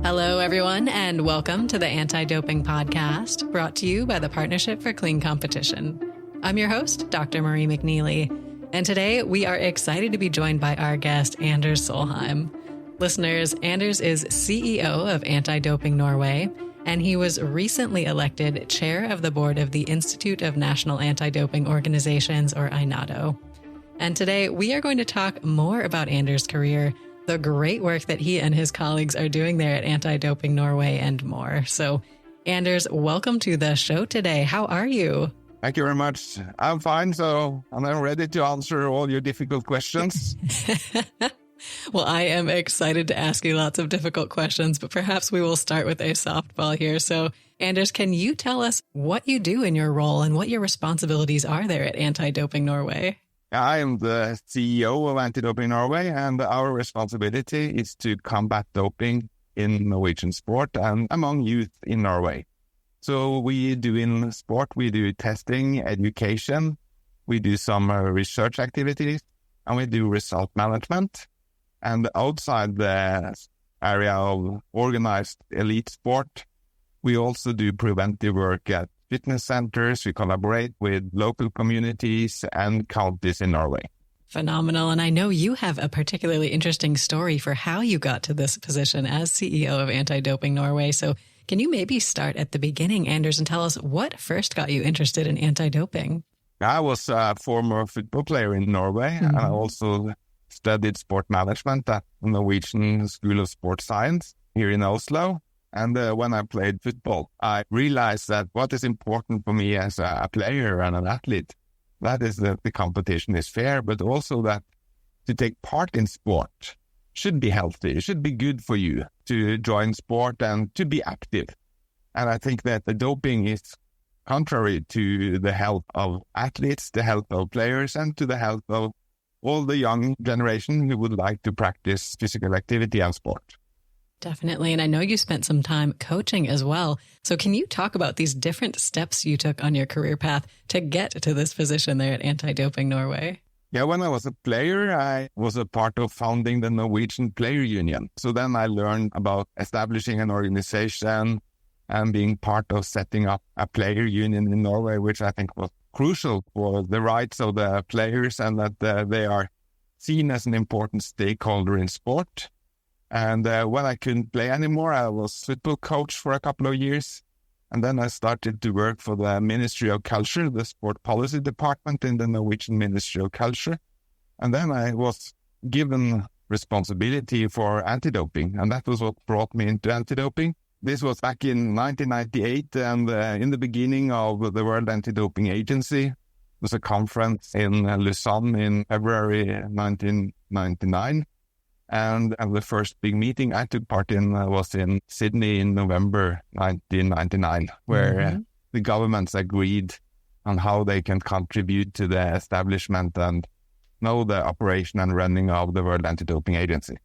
Hello, everyone, and welcome to the Anti-Doping Podcast, brought to you by the Partnership for Clean Competition. I'm your host, Dr. Marie McNeely, and today we are excited to be joined by our guest, Anders Solheim. Listeners, Anders is CEO of Anti-Doping Norway, and he was recently elected chair of the board of the Institute of National Anti-Doping Organizations, or iNADO. And today we are going to talk more about Anders' career, the great work that he and his colleagues are doing there at Anti-Doping Norway, and more. So, Anders, welcome to the show today. How are you? Thank you very much. I'm fine, and I'm ready to answer all your difficult questions. Well, I am excited to ask you lots of difficult questions, but perhaps we will start with a softball here. So, Anders, can you tell us what you do in your role and what your responsibilities are there at Anti-Doping Norway? I am the CEO of Anti-Doping Norway, and our responsibility is to combat doping in Norwegian sport and among youth in Norway. So we do in sport, we do testing, education, we do some research activities, and we do result management. And outside the area of organized elite sport, we also do preventive work at fitness centers. We collaborate with local communities and counties in Norway. Phenomenal. And I know you have a particularly interesting story for how you got to this position as CEO of Anti-Doping Norway. So can you maybe start at the beginning, Anders, and tell us what first got you interested in anti-doping? I was a former football player in Norway, and I also studied sport management at the Norwegian School of Sports Science here in Oslo. And when I played football, I realized that what is important for me as a player and an athlete, that is that the competition is fair, but also that to take part in sport should be healthy. It should be good for you to join sport and to be active. And I think that the doping is contrary to the health of athletes, the health of players, and to the health of all the young generation who would like to practice physical activity and sport. Definitely. And I know you spent some time coaching as well. So can you talk about these different steps you took on your career path to get to this position there at Anti-Doping Norway? Yeah, when I was a player, I was a part of founding the Norwegian Player Union. So then I learned about establishing an organization and being part of setting up a player union in Norway, which I think was crucial for the rights of the players and that they are seen as an important stakeholder in sport. And when I couldn't play anymore, I was football coach for a couple of years. And then I started to work for the Ministry of Culture, the sport policy department in the Norwegian Ministry of Culture. And then I was given responsibility for anti-doping. And that was what brought me into anti-doping. This was back in 1998, and in the beginning of the World Anti-Doping Agency. It was a conference in Lausanne in February 1999. And the first big meeting I took part in was in Sydney in November 1999, where the governments agreed on how they can contribute to the establishment and know the operation and running of the World Anti-Doping Agency.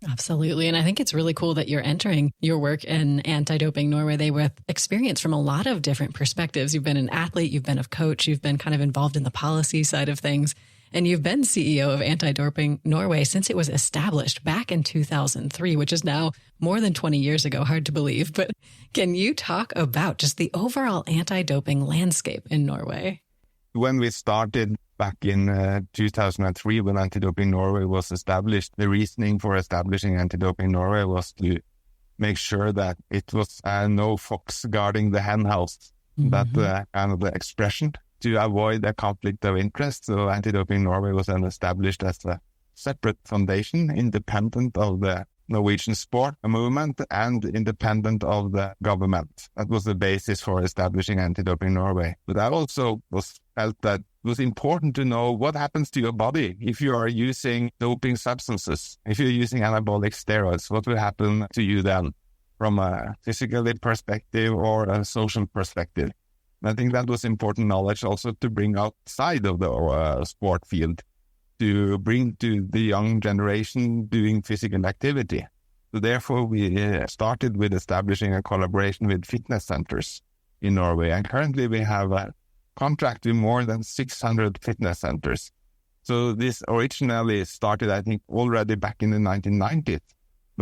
Absolutely. And I think it's really cool that you're entering your work in Anti-Doping Norway with experience from a lot of different perspectives. You've been an athlete, you've been a coach, you've been kind of involved in the policy side of things. And you've been CEO of Anti-Doping Norway since it was established back in 2003, which is now more than 20 years ago. Hard to believe. But can you talk about just the overall anti-doping landscape in Norway? When we started back in 2003, when Anti-Doping Norway was established, the reasoning for establishing Anti-Doping Norway was to make sure that it was no fox guarding the hen house, that kind of the expression, to avoid a conflict of interest. So Anti-Doping Norway was then established as a separate foundation, independent of the Norwegian sport movement and independent of the government. That was the basis for establishing Anti-Doping Norway. But I also felt that it was important to know what happens to your body if you are using doping substances. If you're using anabolic steroids, what will happen to you then from a physical perspective or a social perspective? I think that was important knowledge also to bring outside of the sport field, to bring to the young generation doing physical activity. So therefore, we started with establishing a collaboration with fitness centers in Norway. And currently we have a contract with more than 600 fitness centers. So this originally started, I think, already back in the 1990s.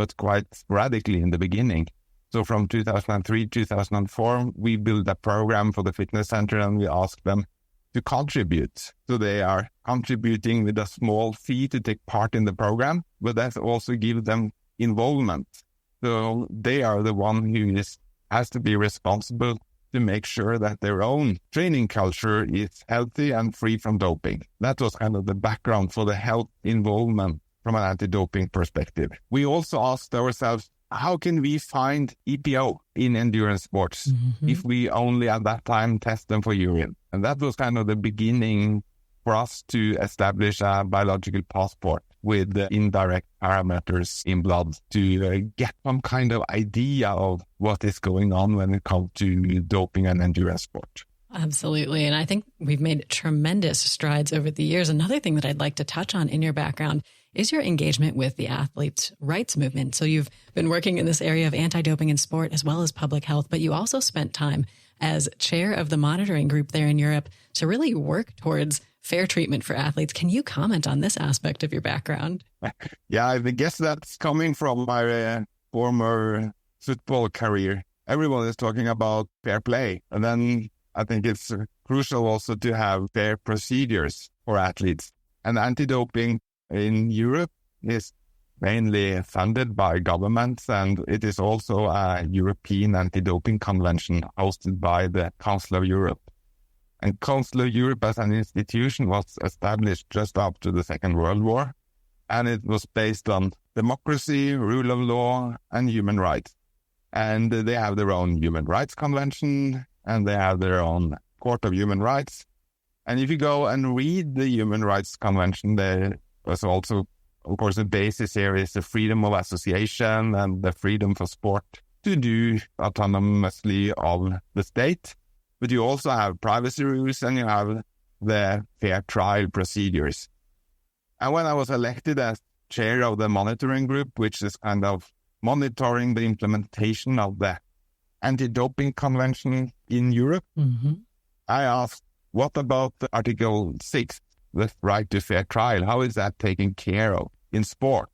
but quite sporadically in the beginning. So from 2003, 2004, we built a program for the fitness center and we asked them to contribute. So they are contributing with a small fee to take part in the program, but that also gives them involvement. So they are the one who has to be responsible to make sure that their own training culture is healthy and free from doping. That was kind of the background for the health involvement from an anti-doping perspective. We also asked ourselves, how can we find EPO in endurance sports if we only at that time test them for urine? And that was kind of the beginning for us to establish a biological passport with indirect parameters in blood to get some kind of idea of what is going on when it comes to doping and endurance sport. Absolutely. And I think we've made tremendous strides over the years. Another thing that I'd like to touch on in your background is your engagement with the athletes' rights movement. So you've been working in this area of anti-doping in sport as well as public health, but you also spent time as chair of the monitoring group there in Europe to really work towards fair treatment for athletes. Can you comment on this aspect of your background? Yeah, I guess that's coming from my former football career. Everyone is talking about fair play. And then I think it's crucial also to have fair procedures for athletes. And anti-doping in Europe is mainly funded by governments, and it is also a European anti-doping convention hosted by the Council of Europe. And Council of Europe as an institution was established just after the Second World War, and it was based on democracy, rule of law, and human rights. And they have their own human rights convention, and they have their own Court of Human Rights. And if you go and read the Human Rights Convention, there was also, of course, the basis here is the freedom of association and the freedom for sport to do autonomously of the state. But you also have privacy rules and you have the fair trial procedures. And when I was elected as chair of the monitoring group, which is kind of monitoring the implementation of the Anti-Doping Convention in Europe, I asked, what about the Article 6, the right to fair trial? How is that taken care of in sport?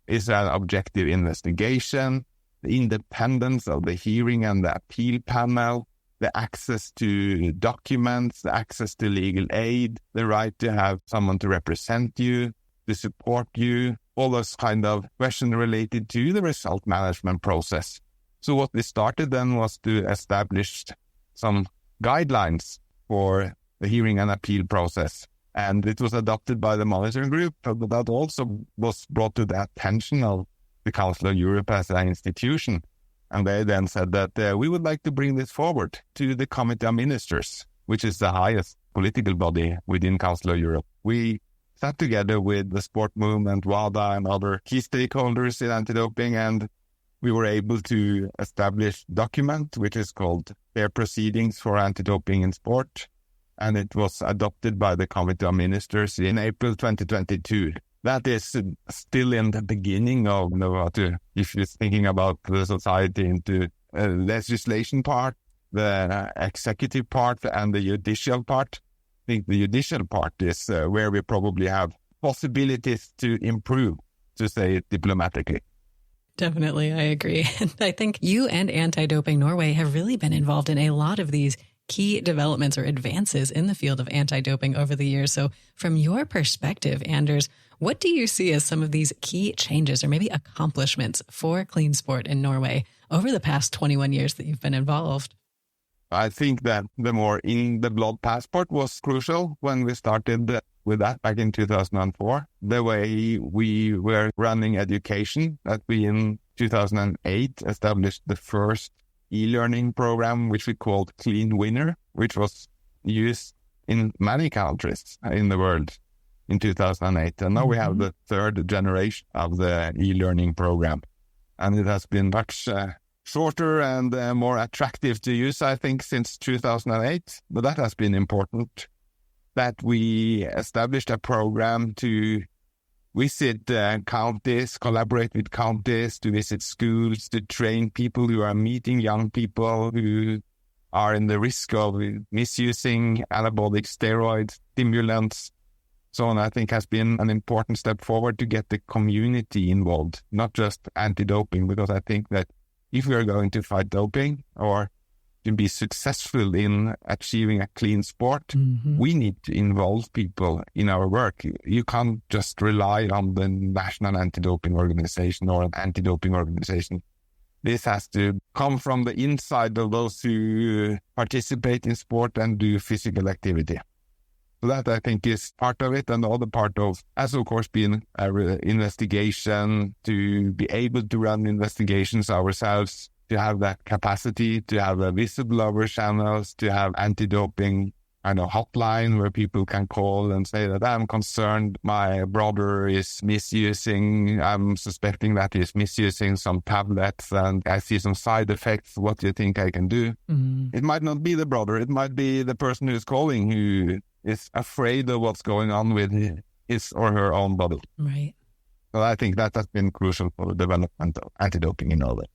Is that objective investigation, the independence of the hearing and the appeal panel, the access to documents, the access to legal aid, the right to have someone to represent you, to support you, all those kind of questions related to the result management process. So what we started then was to establish some guidelines for the hearing and appeal process. And it was adopted by the monitoring group, but that also was brought to the attention of the Council of Europe as an institution. And they then said that we would like to bring this forward to the Committee of Ministers, which is the highest political body within Council of Europe. We sat together with the sport movement, WADA, and other key stakeholders in anti-doping, and we were able to establish a document which is called Fair Proceedings for Anti-Doping in Sport, and it was adopted by the Committee of Ministers in April 2022. That is still in the beginning of, if you're thinking about the society into legislation part, the executive part, and the judicial part. I think the judicial part is where we probably have possibilities to improve, to say it diplomatically. Definitely, I agree. And I think you and Anti-Doping Norway have really been involved in a lot of these key developments or advances in the field of anti-doping over the years. So from your perspective, Anders, what do you see as some of these key changes or maybe accomplishments for clean sport in Norway over the past 21 years that you've been involved? I think that the more in-the-blood passport was crucial when we started with that back in 2004. The way we were running education, that we in 2008 established the first e-learning program, which we called Clean Winner, which was used in many countries in the world in 2008. And now we have the third generation of the e-learning program. And it has been much shorter and more attractive to use, I think, since 2008. But that has been important, that we established a program to visit counties, collaborate with counties, to visit schools, to train people who are meeting young people who are in the risk of misusing anabolic steroids, stimulants, so on, I think has been an important step forward to get the community involved, not just anti-doping, because I think that if we are going to fight doping or to be successful in achieving a clean sport, we need to involve people in our work. You can't just rely on the National Anti-Doping Organization or an anti-doping organization. This has to come from the inside of those who participate in sport and do physical activity. So that, I think, is part of it. And the other part has, of course, been an investigation, to be able to run investigations ourselves, to have that capacity, to have a whistleblower channels, to have anti-doping hotline where people can call and say that I'm concerned my brother is misusing, I'm suspecting that he's misusing some tablets and I see some side effects. What do you think I can do? It might not be the brother. It might be the person who's calling who is afraid of what's going on with his or her own body. Right. So I think that has been crucial for the development of anti-doping in Norway.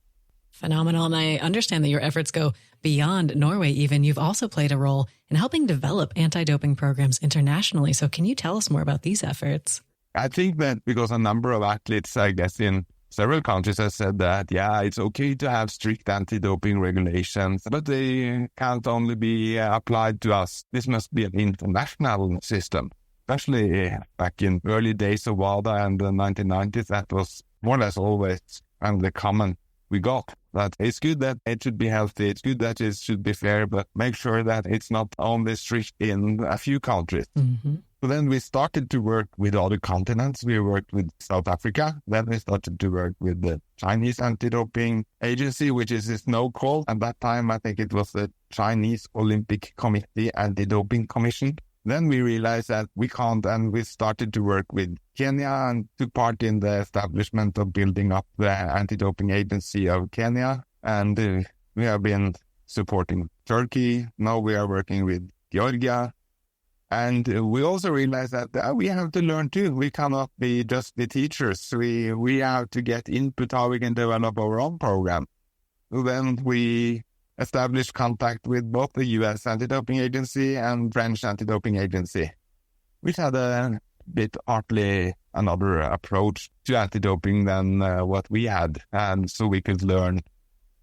Phenomenal. And I understand that your efforts go beyond Norway even. You've also played a role in helping develop anti-doping programs internationally. So can you tell us more about these efforts? I think that because a number of athletes, I guess, in several countries have said that, yeah, it's okay to have strict anti-doping regulations, but they can't only be applied to us. This must be an international system. Especially back in early days of WADA and the 1990s, that was more or less always the comment we got. That it's good that it should be healthy, it's good that it should be fair, but make sure that it's not only strict in a few countries. So then we started to work with other continents. We worked with South Africa. Then we started to work with the Chinese Anti-Doping Agency, which is its no call. At that time, I think it was the Chinese Olympic Committee Anti-Doping Commission. Then we realized that we can't, and we started to work with Kenya and took part in the establishment of building up the Anti-Doping Agency of Kenya. And we have been supporting Turkey. Now we are working with Georgia. And we also realized that we have to learn too. We cannot be just the teachers. We have to get input how we can develop our own program. So then we established contact with both the U.S. Anti-Doping Agency and French Anti-Doping Agency, which had a bit partly another approach to anti-doping than what we had. And so we could learn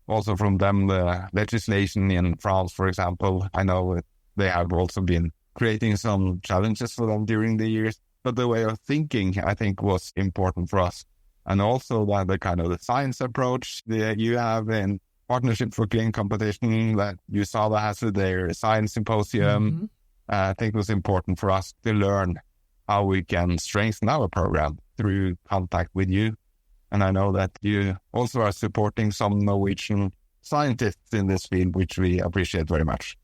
also from them the legislation in France, for example. I know they have also been creating some challenges for them during the years, but the way of thinking, I think, was important for us. And also the kind of the science approach that you have in Partnership for Clean Competition that USADA has with their science symposium, I think was important for us to learn how we can strengthen our program through contact with you. And I know that you also are supporting some Norwegian scientists in this field, which we appreciate very much.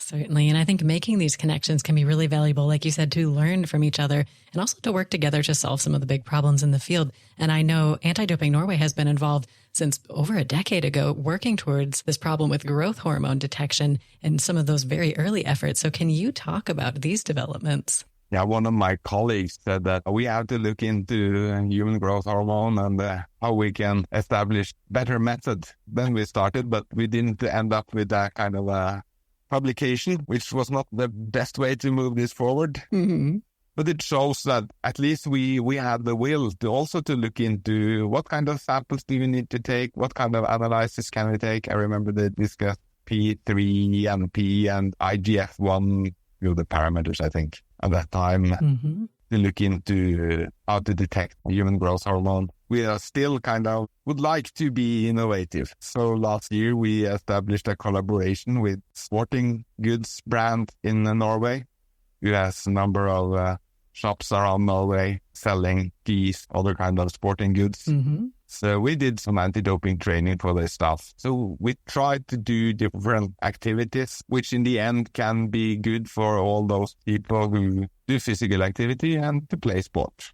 Certainly. And I think making these connections can be really valuable, like you said, to learn from each other and also to work together to solve some of the big problems in the field. And I know Anti-Doping Norway has been involved since over a decade ago, working towards this problem with growth hormone detection and some of those very early efforts. So can you talk about these developments? Yeah, one of my colleagues said that we have to look into human growth hormone and how we can establish better methods. Then we started, but we didn't end up with that kind of a publication, which was not the best way to move this forward. But it shows that at least we have the will to also to look into what kind of samples do we need to take, what kind of analysis can we take. I remember they discussed P3NP and IGF-1, the parameters, I think, at that time, to look into how to detect human growth hormone. We are still would like to be innovative. So last year we established a collaboration with sporting goods brand in Norway, who has a number of shops around Norway selling skis, other kind of sporting goods. So we did some anti-doping training for their staff. So we tried to do different activities, which in the end can be good for all those people who do physical activity and to play sport.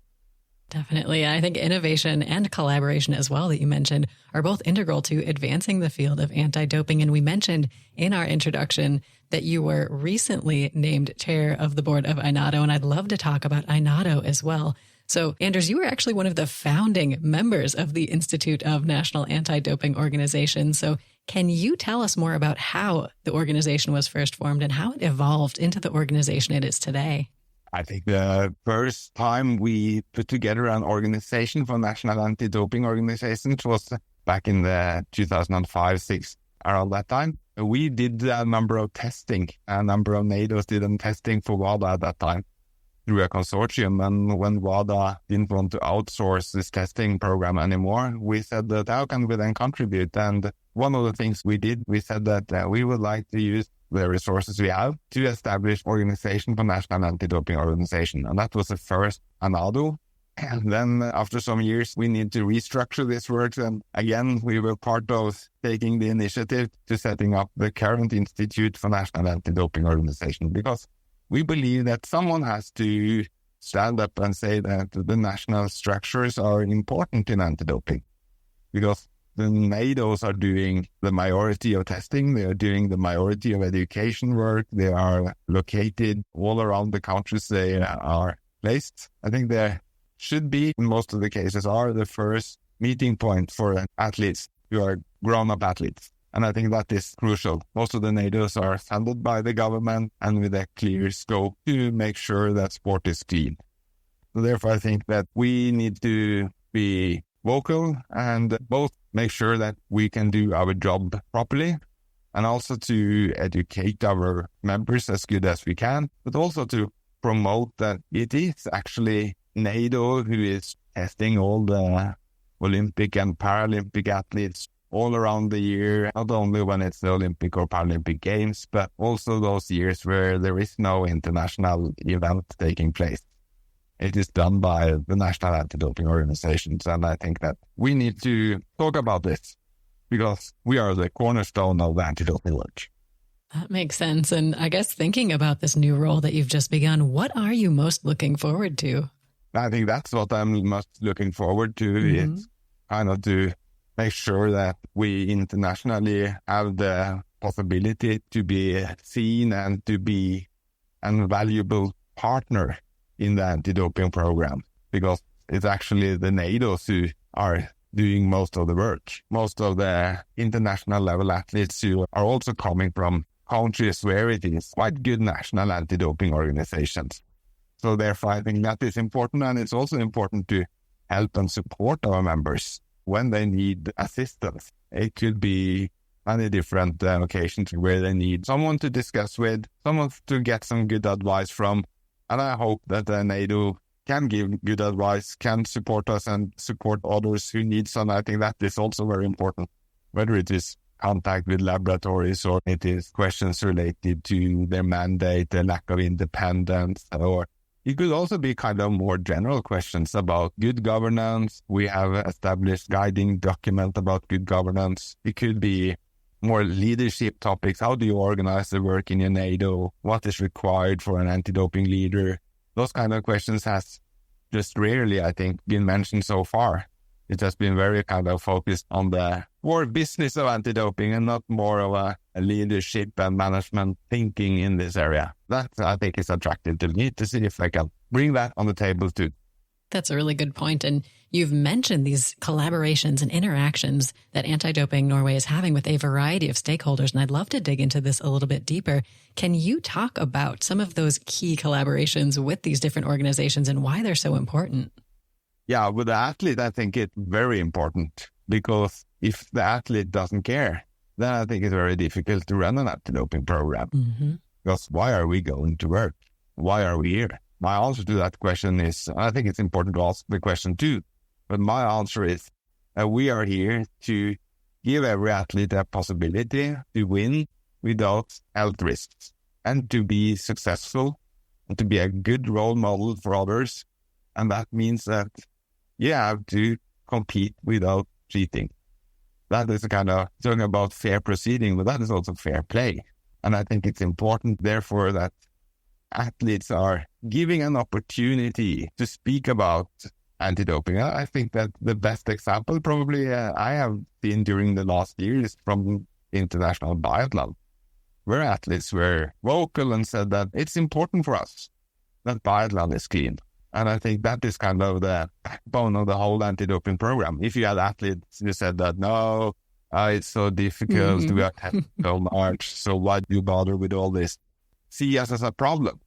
Definitely. I think innovation and collaboration as well that you mentioned are both integral to advancing the field of anti-doping. And we mentioned in our introduction that you were recently named chair of the board of iNADO, and I'd love to talk about iNADO as well. So, Anders, you were actually one of the founding members of the Institute of National Anti-Doping Organization. So can you tell us more about how the organization was first formed and how it evolved into the organization it is today? I think the first time we put together an organization for national anti-doping organizations was back in the 2005-6, around that time. We did a number of testing. A number of NADOs did testing for WADA at that time through a consortium. And when WADA didn't want to outsource this testing program anymore, we said that how can we then contribute? And one of the things we did, we said that we would like to use the resources we have to establish organization for national anti-doping organization. And that was the first iNADO. And then after some years, we need to restructure this work. And again, we were part of taking the initiative to setting up the current Institute for National Anti-Doping Organization, because we believe that someone has to stand up and say that the national structures are important in anti-doping, because the NADOs are doing the majority of testing. They are doing the majority of education work. They are located all around the countries they are placed. I think they should be, in most of the cases, are the first meeting point for athletes who are grown-up athletes. And I think that is crucial. Most of the NADOs are funded by the government and with a clear scope to make sure that sport is clean. So therefore, I think that we need to be vocal and both make sure that we can do our job properly and also to educate our members as good as we can, but also to promote that it is actually NADO who is testing all the Olympic and Paralympic athletes all around the year, not only when it's the Olympic or Paralympic Games, but also those years where there is no international event taking place. It is done by the national anti-doping organizations. And I think that we need to talk about this because we are the cornerstone of the anti-doping work. That makes sense. And I guess thinking about this new role that you've just begun, what are you most looking forward to? I think that's what I'm most looking forward to. Mm-hmm. Is kind of to make sure that we internationally have the possibility to be seen and to be a valuable partner in the anti-doping program, because it's actually the NADOs who are doing most of the work. Most of the international level athletes who are also coming from countries where it is quite good national anti-doping organizations. So therefore, I think that is important, and it's also important to help and support our members when they need assistance. It could be many different occasions where they need someone to discuss with, someone to get some good advice from. And I hope that the NADO can give good advice, can support us and support others who need some. I think that is also very important, whether it is contact with laboratories or it is questions related to their mandate, the lack of independence, or it could also be kind of more general questions about good governance. We have established guiding document about good governance. It could be more leadership topics. How do you organize the work in your NADO? What is required for an anti-doping leader? Those kind of questions has just rarely, I think, been mentioned so far. It has been very kind of focused on the more business of anti-doping and not more of a leadership and management thinking in this area. That, I think, is attractive to me to see if I can bring that on the table too. That's a really good point. And you've mentioned these collaborations and interactions that Anti-Doping Norway is having with a variety of stakeholders. And I'd love to dig into this a little bit deeper. Can you talk about some of those key collaborations with these different organizations and why they're so important? Yeah, with the athlete, I think it's very important, because if the athlete doesn't care, then I think it's very difficult to run an anti-doping program. Mm-hmm. Because why are we going to work? Why are we here? My answer to that question is, I think it's important to ask the question too, but my answer is we are here to give every athlete a possibility to win without health risks and to be successful and to be a good role model for others. And that means that you have to compete without cheating. That is kind of talking about fair proceeding, but that is also fair play. And I think it's important, therefore, that athletes are giving an opportunity to speak about anti-doping. I think that the best example probably I have seen during the last year is from international biathlon, where athletes were vocal and said that it's important for us that biathlon is clean. And I think that is kind of the backbone of the whole anti-doping program. If you had athletes who said that, no, it's so difficult, we are testing so much, so why do you bother with all this? See us as a problem.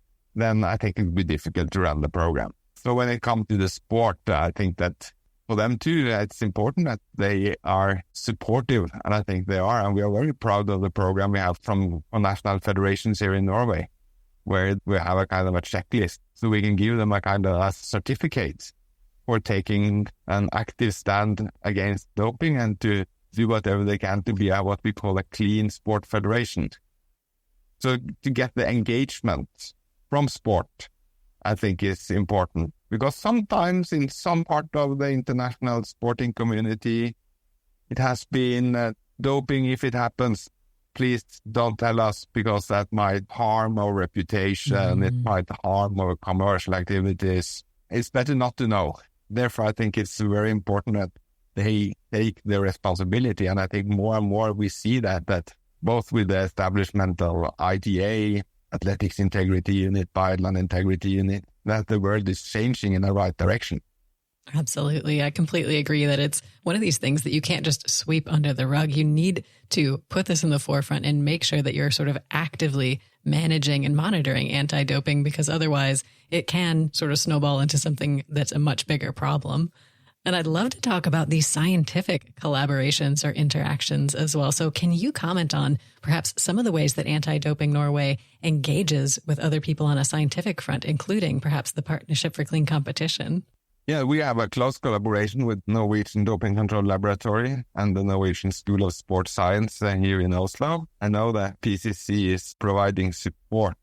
then I think it would be difficult to run the program. So when it comes to the sport, I think that for them too, it's important that they are supportive, and I think they are. And we are very proud of the program we have from national federations here in Norway, where we have a kind of a checklist, so we can give them a kind of a certificate for taking an active stand against doping and to do whatever they can to be what we call a clean sport federation. So to get the engagement from sport, I think is important, because sometimes in some part of the international sporting community, it has been doping. If it happens, please don't tell us, because that might harm our reputation. It might harm our commercial activities. It's better not to know. Therefore, I think it's very important that they take the responsibility. And I think more and more we see that both with the establishment of ITA, Athletics Integrity Unit, Biathlon Integrity Unit, that the world is changing in the right direction. Absolutely. I completely agree that it's one of these things that you can't just sweep under the rug. You need to put this in the forefront and make sure that you're sort of actively managing and monitoring anti-doping, because otherwise it can sort of snowball into something that's a much bigger problem. And I'd love to talk about these scientific collaborations or interactions as well. So can you comment on perhaps some of the ways that Anti-Doping Norway engages with other people on a scientific front, including perhaps the Partnership for Clean Competition? Yeah, we have a close collaboration with Norwegian Doping Control Laboratory and the Norwegian School of Sports Science here in Oslo. I know that PCC is providing support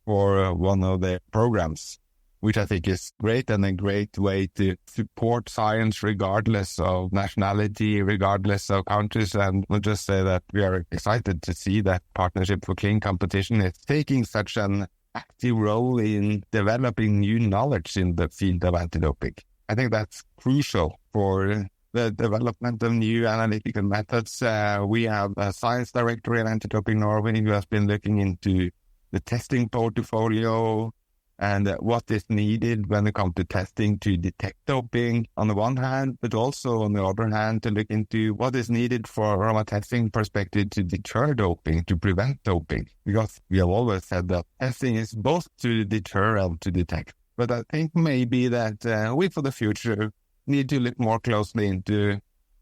for one of their programs, which I think is great, and a great way to support science regardless of nationality, regardless of countries. And we'll just say that we are excited to see that Partnership for Clean Competition is taking such an active role in developing new knowledge in the field of anti-doping. I think that's crucial for the development of new analytical methods. We have a science director in Anti-Doping Norway who has been looking into the testing portfolio and what is needed when it comes to testing to detect doping on the one hand, but also on the other hand to look into what is needed from a testing perspective to deter doping, to prevent doping. Because we have always said that testing is both to deter and to detect. But I think maybe that we for the future need to look more closely into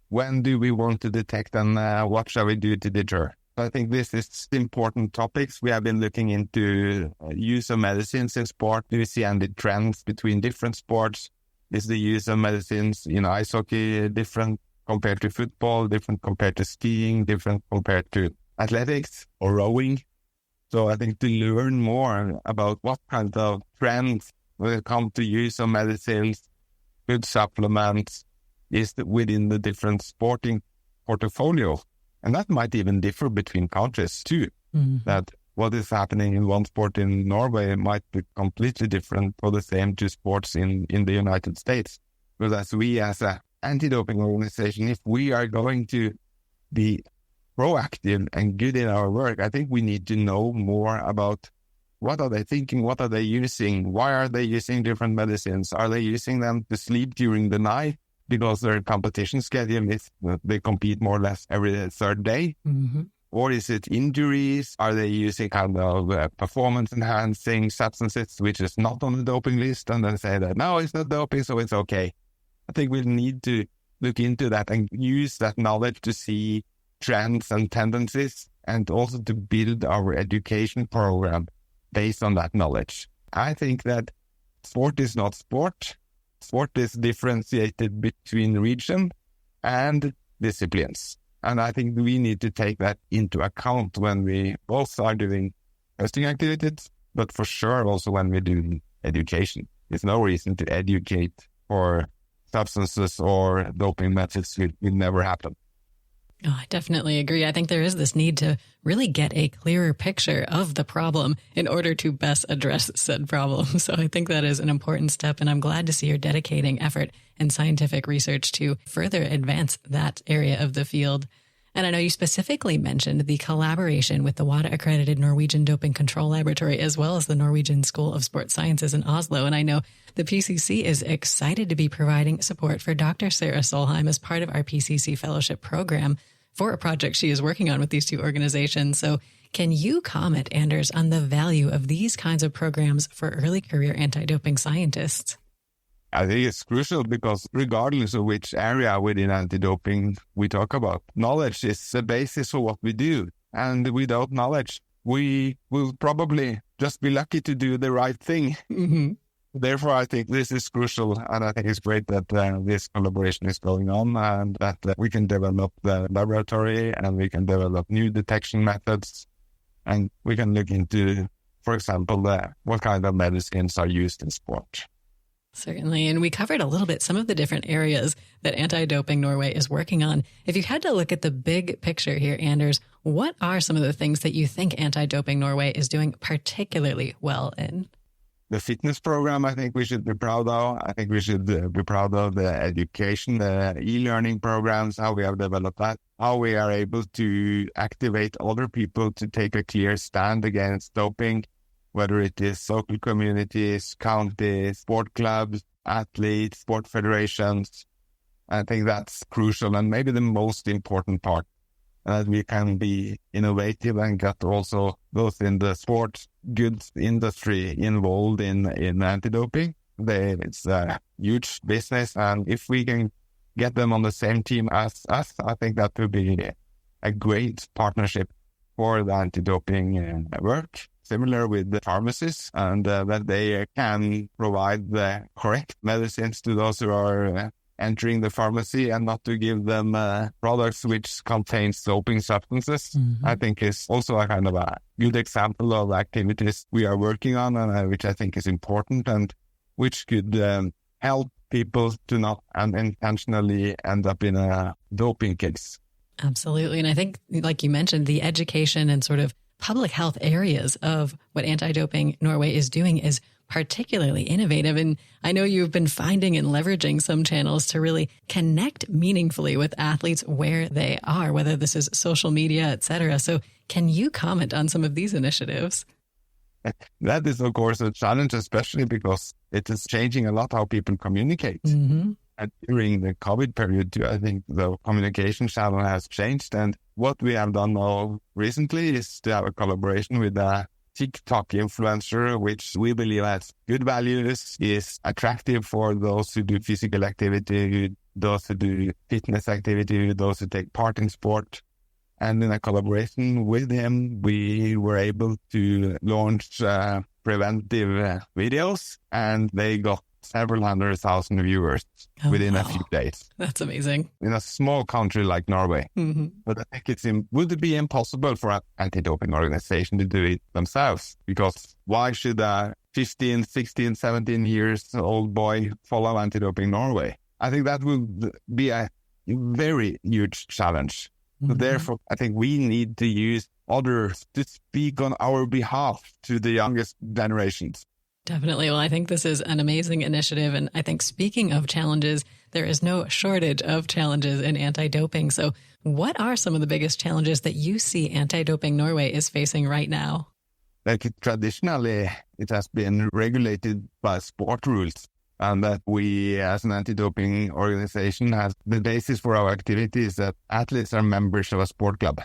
when do we want to detect and what shall we do to deter. I think this is important topics. We have been looking into use of medicines in sport. Do we see any trends between different sports? Is the use of medicines in ice hockey different compared to football, different compared to skiing, different compared to athletics or rowing? So I think to learn more about what kind of trends when it comes to use of medicines, food supplements, is within the different sporting portfolio. And that might even differ between countries too. That what is happening in one sport in Norway might be completely different for the same two sports in the United States. Whereas we as an anti-doping organization, if we are going to be proactive and good in our work, I think we need to know more about what are they thinking, what are they using, why are they using different medicines? Are they using them to sleep during the night? Because their competition schedule is they compete more or less every third day? Or is it injuries? Are they using kind of performance-enhancing substances, which is not on the doping list, and then say that, no, it's not doping, so it's okay? I think we need to look into that and use that knowledge to see trends and tendencies, and also to build our education program based on that knowledge. I think that sport is not sport. Sport is differentiated between region and disciplines. And I think we need to take that into account when we both are doing testing activities, but for sure also when we do education. There's no reason to educate for substances or doping methods. It will never happen. Oh, I definitely agree. I think there is this need to really get a clearer picture of the problem in order to best address said problem. So I think that is an important step, and I'm glad to see you're dedicating effort and scientific research to further advance that area of the field. And I know you specifically mentioned the collaboration with the WADA-accredited Norwegian Doping Control Laboratory, as well as the Norwegian School of Sports Sciences in Oslo. And I know the PCC is excited to be providing support for Dr. Sarah Solheim as part of our PCC Fellowship Program for a project she is working on with these two organizations. So can you comment, Anders, on the value of these kinds of programs for early career anti-doping scientists? I think it's crucial because regardless of which area within anti-doping we talk about, knowledge is the basis for what we do. And without knowledge, we will probably just be lucky to do the right thing. Mm-hmm. Therefore, I think this is crucial. And I think it's great that this collaboration is going on and that we can develop the laboratory and we can develop new detection methods. And we can look into, for example, what kind of medicines are used in sport. Certainly. And we covered a little bit some of the different areas that Anti-Doping Norway is working on. If you had to look at the big picture here, Anders, what are some of the things that you think Anti-Doping Norway is doing particularly well in? The fitness program, I think we should be proud of. I think we should be proud of the education, the e-learning programs, how we have developed that, how we are able to activate other people to take a clear stand against doping, whether it is local communities, counties, sport clubs, athletes, sport federations. I think that's crucial and maybe the most important part, that we can be innovative and get also those in the sports goods industry involved in anti-doping. It's a huge business, and if we can get them on the same team as us, I think that would be a great partnership for the anti-doping work. Similar with the pharmacists, and that they can provide the correct medicines to those who are entering the pharmacy and not to give them products which contain doping substances. Mm-hmm. I think is also a kind of a good example of activities we are working on and which I think is important and which could help people to not unintentionally end up in a doping case. Absolutely. And I think, like you mentioned, the education and sort of public health areas of what Anti-Doping Norway is doing is particularly innovative. And I know you've been finding and leveraging some channels to really connect meaningfully with athletes where they are, whether this is social media, et cetera. So can you comment on some of these initiatives? That is, of course, a challenge, especially because it is changing a lot how people communicate. Mm-hmm. And during the COVID period, too, I think the communication channel has changed. And what we have done now recently is to have a collaboration with a TikTok influencer, which we believe has good values, is attractive for those who do physical activity, those who do fitness activity, those who take part in sport. And in a collaboration with him, we were able to launch preventive videos, and they got several 100,000 viewers within a few days. That's amazing. In a small country like Norway. Mm-hmm. But I think would it be impossible for an anti-doping organization to do it themselves? Because why should a 15, 16, 17 years old boy follow Anti-Doping Norway? I think that would be a very huge challenge. Mm-hmm. So therefore, I think we need to use others to speak on our behalf to the youngest generations. Definitely. Well, I think this is an amazing initiative. And I think speaking of challenges, there is no shortage of challenges in anti-doping. So what are some of the biggest challenges that you see Anti-Doping Norway is facing right now? Like traditionally, it has been regulated by sport rules. And that we, as an anti-doping organization, has the basis for our activities that athletes are members of a sport club.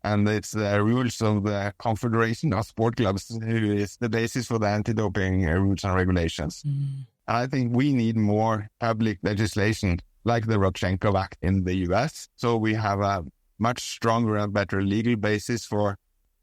And it's the rules of the Confederation of Sport Clubs who is the basis for the anti-doping rules and regulations. Mm. And I think we need more public legislation like the Rodchenko Act in the US. So we have a much stronger and better legal basis for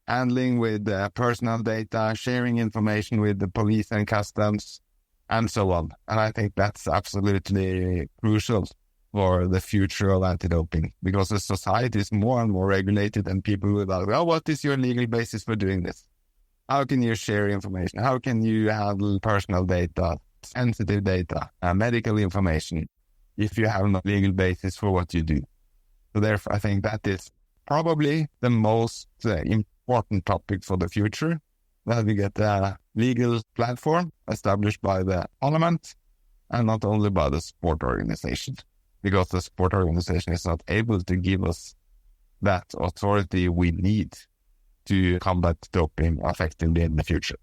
handling with personal data, sharing information with the police and customs, and so on. And I think that's absolutely crucial for the future of anti-doping, because the society is more and more regulated and people will ask, oh, what is your legal basis for doing this? How can you share information? How can you handle personal data, sensitive data, medical information, if you have no legal basis for what you do? So therefore, I think that is probably the most important topic for the future, that we get a legal platform established by the parliament and not only by the sport organization, because the sport organization is not able to give us that authority we need to combat doping effectively in the future.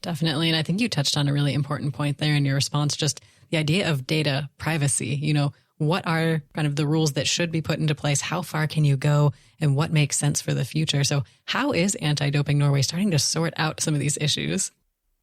Definitely. And I think you touched on a really important point there in your response, just the idea of data privacy. You know, what are kind of the rules that should be put into place? How far can you go? And what makes sense for the future? So how is Anti-Doping Norway starting to sort out some of these issues?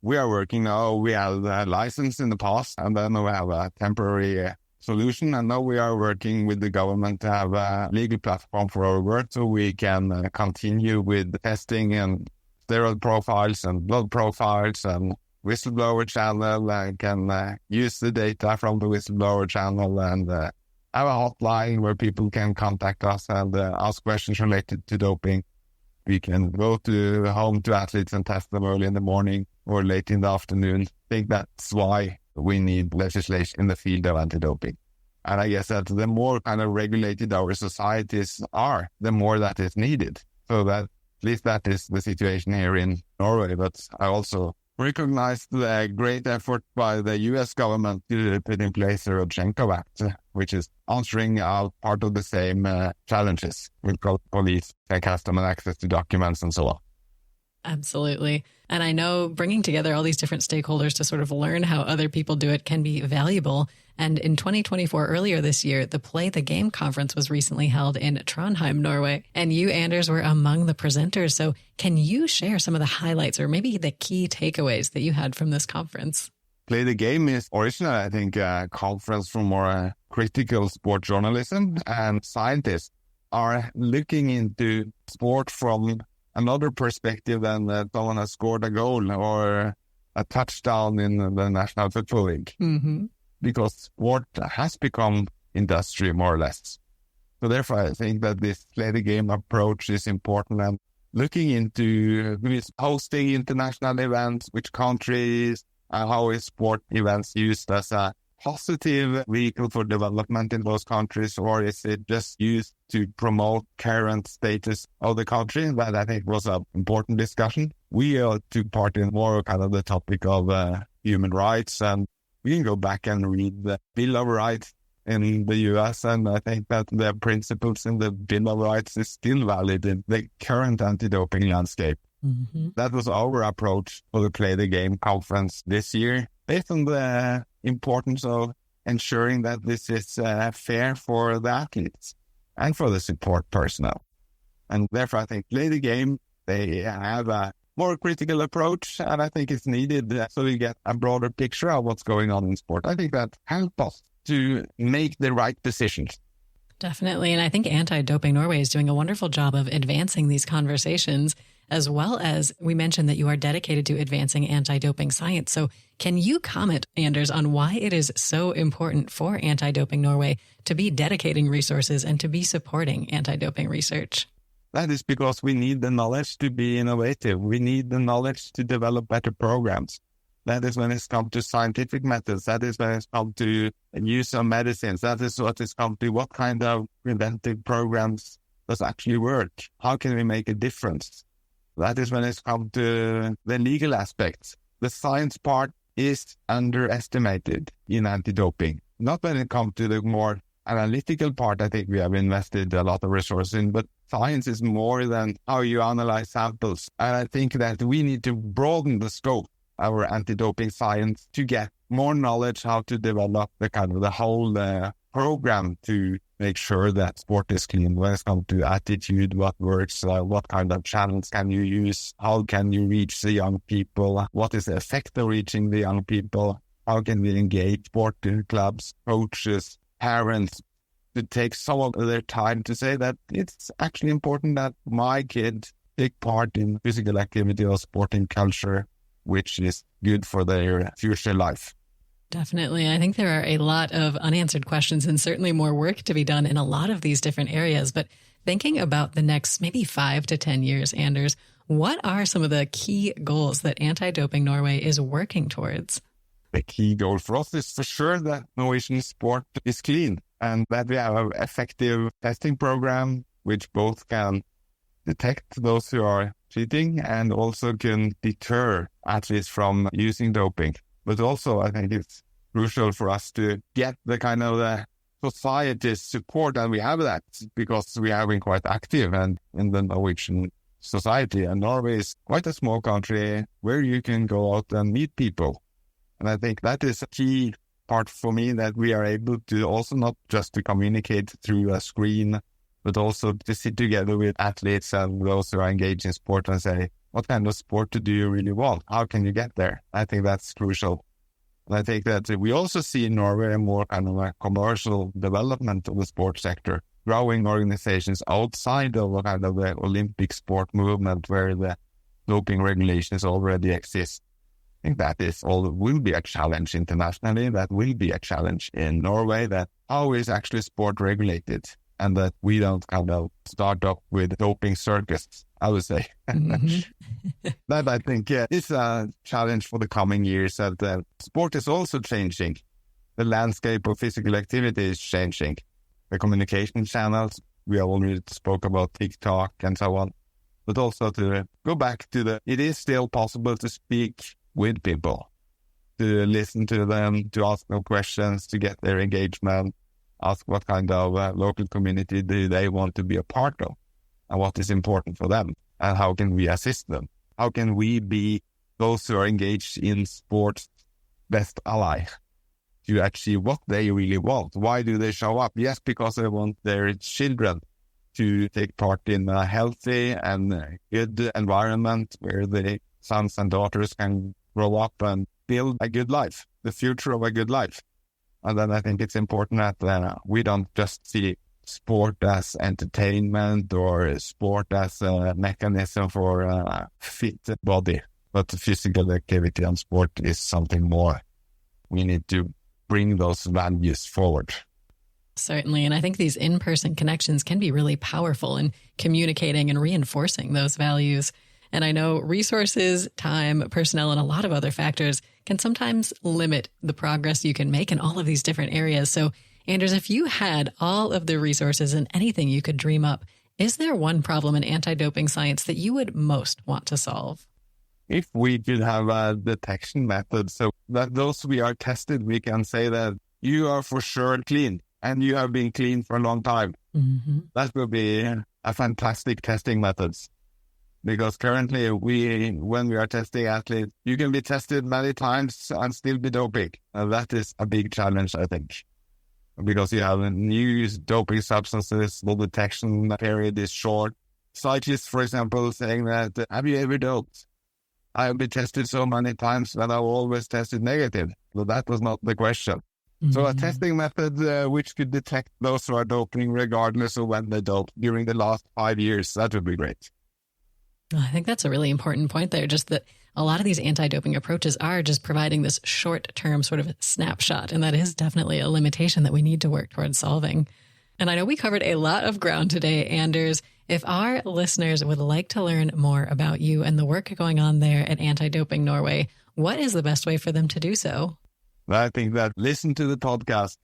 We are working now. We have a license in the past, and then we have a temporary solution. And now we are working with the government to have a legal platform for our work so we can continue with testing and steroid profiles and blood profiles and whistleblower channel, and can use the data from the whistleblower channel and have a hotline where people can contact us and ask questions related to doping. We can go to home to athletes and test them early in the morning or late in the afternoon. I think that's why we need legislation in the field of anti-doping. And I guess that the more kind of regulated our societies are, the more that is needed. So that at least that is the situation here in Norway. But I also recognize the great effort by the U.S. government to put in place the Rodchenko Act, which is answering out part of the same challenges with police, custom and access to documents and so on. Absolutely. And I know bringing together all these different stakeholders to sort of learn how other people do it can be valuable. And in 2024, earlier this year, the Play the Game conference was recently held in Trondheim, Norway. And you, Anders, were among the presenters. So can you share some of the highlights or maybe the key takeaways that you had from this conference? Play the Game is originally, I think, a conference for more critical sport journalism, and scientists are looking into sport from another perspective than someone has scored a goal or a touchdown in the National Football League. Mm-hmm. Because sport has become industry, more or less. So therefore, I think that this Play the Game approach is important, and looking into who is hosting international events, which countries, and how is sport events used as a positive vehicle for development in those countries, or is it just used to promote current status of the country? That I think was an important discussion. We took part in more kind of the topic of human rights, and we can go back and read the Bill of Rights in the US, and I think that the principles in the Bill of Rights is still valid in the current anti-doping landscape. Mm-hmm. That was our approach for the Play the Game conference this year, based on the importance of ensuring that this is fair for the athletes and for the support personnel. And therefore, I think Play the Game, they have a more critical approach, and I think it's needed so we get a broader picture of what's going on in sport. I think that helps us to make the right decisions. Definitely. And I think Anti-Doping Norway is doing a wonderful job of advancing these conversations, as well as we mentioned that you are dedicated to advancing anti-doping science. So can you comment, Anders, on why it is so important for Anti-Doping Norway to be dedicating resources and to be supporting anti-doping research? That is because we need the knowledge to be innovative. We need the knowledge to develop better programs. That is when it's come to scientific methods. That is when it's come to use of medicines. That is what it's come to what kind of preventive programs does actually work. How can we make a difference? That is when it's come to the legal aspects. The science part is underestimated in anti-doping. Not when it comes to the more analytical part, I think we have invested a lot of resources in, but science is more than how you analyze samples. And I think that we need to broaden the scope of our anti-doping science to get more knowledge how to develop the kind of the whole program to make sure that sport is clean. When it comes to attitude, what works, what kind of channels can you use, how can you reach the young people, what is the effect of reaching the young people, how can we engage sport clubs, coaches, parents, to take some of their time to say that it's actually important that my kid take part in physical activity or sporting culture, which is good for their future life. Definitely. I think there are a lot of unanswered questions and certainly more work to be done in a lot of these different areas. But thinking about the next maybe 5 to 10 years, Anders, what are some of the key goals that Anti-Doping Norway is working towards? The key goal for us is for sure that Norwegian sport is clean and that we have an effective testing program which both can detect those who are cheating and also can deter athletes from using doping. But also, I think it's crucial for us to get the kind of the society's support, and we have that because we have been quite active and in the Norwegian society. And Norway is quite a small country where you can go out and meet people. And I think that is a key part for me that we are able to also not just to communicate through a screen, but also to sit together with athletes and those who are engaged in sport and say, what kind of sport do you really want? How can you get there? I think that's crucial. And I think that we also see in Norway a more kind of a commercial development of the sports sector, growing organizations outside of kind of the Olympic sport movement where the doping regulations already exist. I think that will be a challenge internationally. That will be a challenge in Norway, that how is actually sport regulated, and that we don't kind of start up with doping circus, I would say. Mm-hmm. That I think is a challenge for the coming years. That sport is also changing. The landscape of physical activity is changing. The communication channels, we already spoke about TikTok and so on. But also to go back to it is still possible to speak with people, to listen to them, to ask them questions, to get their engagement, ask what kind of local community do they want to be a part of, and what is important for them, and how can we assist them? How can we be those who are engaged in sports' best ally to achieve what they really want? Why do they show up? Yes, because they want their children to take part in a healthy and good environment where the sons and daughters can grow up and build a good life, the future of a good life. And then I think it's important that we don't just see sport as entertainment or sport as a mechanism for a fit body, but physical activity and sport is something more. We need to bring those values forward. Certainly. And I think these in-person connections can be really powerful in communicating and reinforcing those values. And I know resources, time, personnel, and a lot of other factors can sometimes limit the progress you can make in all of these different areas. So, Anders, if you had all of the resources and anything you could dream up, is there one problem in anti-doping science that you would most want to solve? If we could have a detection method so that those we are tested, we can say that you are for sure clean and you have been clean for a long time. Mm-hmm. That would be a fantastic testing method. Because currently, when we are testing athletes, you can be tested many times and still be doping. And that is a big challenge, I think. Because you have new doping substances, the detection period is short. Cyclists, for example, saying that, have you ever doped? I have been tested so many times that I've always tested negative. So that was not the question. Mm-hmm. So a testing method which could detect those who are doping regardless of when they doped during the last 5 years, that would be great. I think that's a really important point there, just that a lot of these anti-doping approaches are just providing this short-term sort of snapshot, and that is definitely a limitation that we need to work towards solving. And I know we covered a lot of ground today, Anders. If our listeners would like to learn more about you and the work going on there at Anti-Doping Norway, what is the best way for them to do so? I think that listen to the podcast.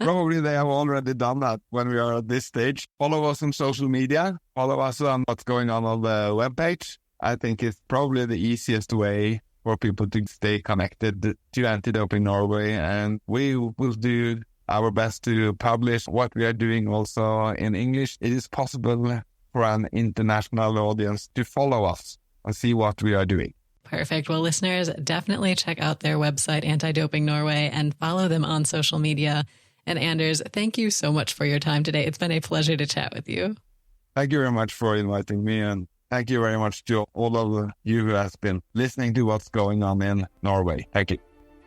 Probably they have already done that when we are at this stage. Follow us on social media. Follow us on what's going on the webpage. I think it's probably the easiest way for people to stay connected to Anti-Doping Norway. And we will do our best to publish what we are doing also in English. It is possible for an international audience to follow us and see what we are doing. Perfect. Well, listeners, definitely check out their website, Anti-Doping Norway, and follow them on social media. And Anders, thank you so much for your time today. It's been a pleasure to chat with you. Thank you very much for inviting me, and thank you very much to all of you who has been listening to what's going on in Norway. Thank you.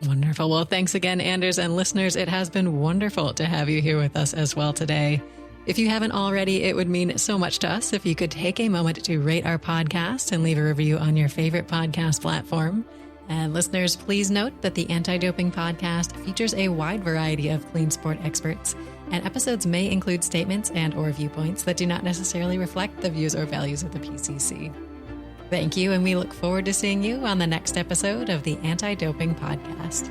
Wonderful. Well, thanks again, Anders, and listeners. It has been wonderful to have you here with us as well today. If you haven't already, it would mean so much to us if you could take a moment to rate our podcast and leave a review on your favorite podcast platform. And listeners, please note that the Anti-Doping Podcast features a wide variety of clean sport experts, and episodes may include statements and/or viewpoints that do not necessarily reflect the views or values of the PCC. Thank you, and we look forward to seeing you on the next episode of the Anti-Doping Podcast.